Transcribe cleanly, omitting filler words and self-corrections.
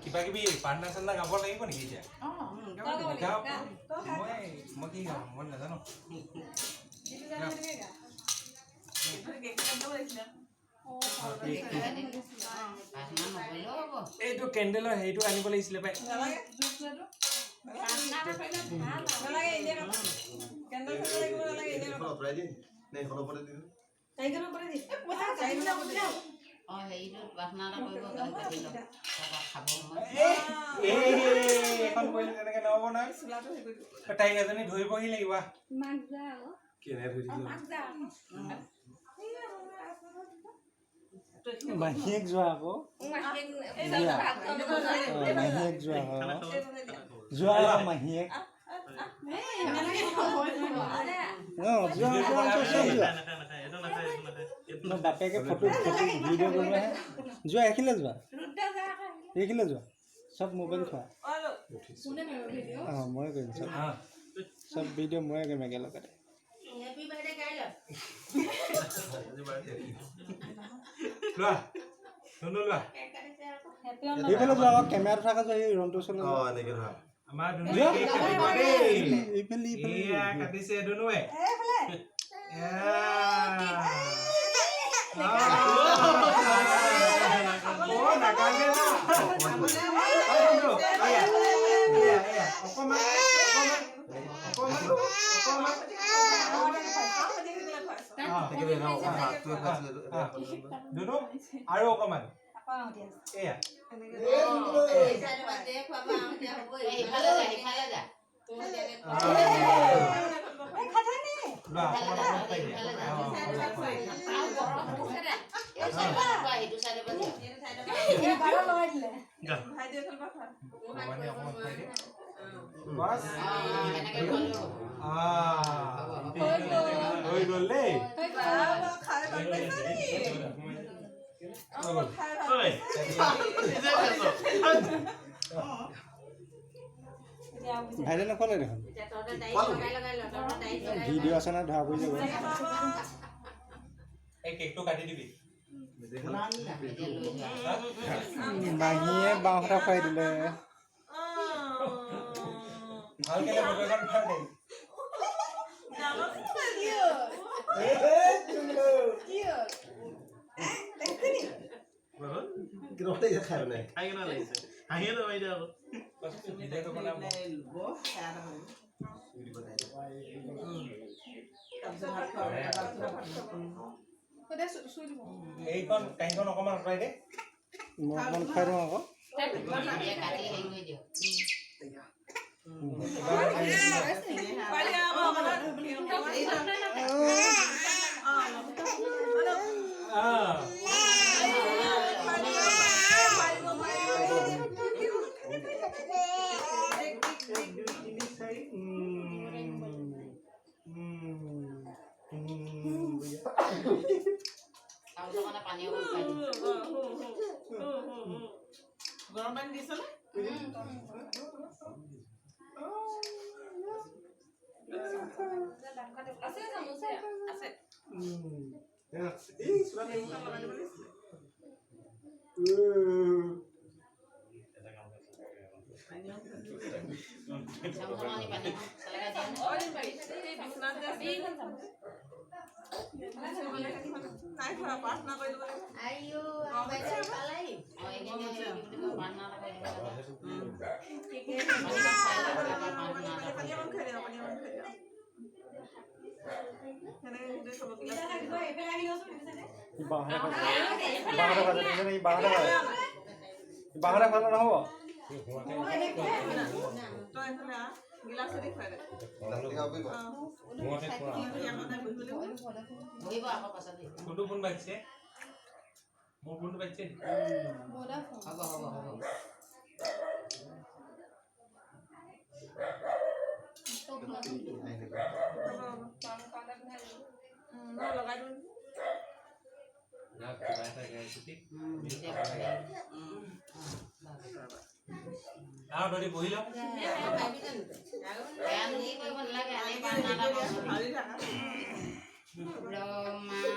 কিবা কিবি পাৰ্টনা চাৰ্টনা গাব লাগিব নেকি এতিয়া মই কি গাম মই নাজানো এইটো কেণ্ডেলৰ হেৰিটো আনিব লাগিছিলে পাই এখন কৰিলে তেনেকে নহব নহয় তাইক এজনী ধৰিবহি লাগিব মাহীয়েক যোৱা আকৌ মাহীয়েক যোৱা যোৱা মাহীয়েক বাপেকে ফটো ভিডিঅ' কৰিব আহে যোৱা এইখিলে যোৱা এইখিলে যোৱা চব মোবাইল থোৱা মই কৰিম চব ভিডিঅ' ময়ে কৰিম একেলগতে এইফালে যোৱা আকৌ কেমেৰা থকা যোৱা এই ৰনটো চলে আমাৰ কাটিছে দুনুৱে আৰু অকমান এয়া হৈ গ'ল দেই ভাইলে নকলে দেখোন ভিডিঅ' আছে না ধৰা পৰি যাব এই কেকটো কাটি দিবি মাহীয়ে বাঁহটা খুৱাই দিলে ভালকে বগৈখন খাই দেই এইখন কাহিখন অকমান আঁতৰাই দে মই অকমান খুৱাই দিওঁ আকৌ গৰম পানী দিছ নে আছে আছে আছে এই সুৰা লগাই দিব বাহাৰা ভালো না হবো কোনটো ফোন বাজছে মোৰ ফোনটো বাজছে লগাই দিওঁ ধৰি বহি লওঁ ব্ৰহ্মা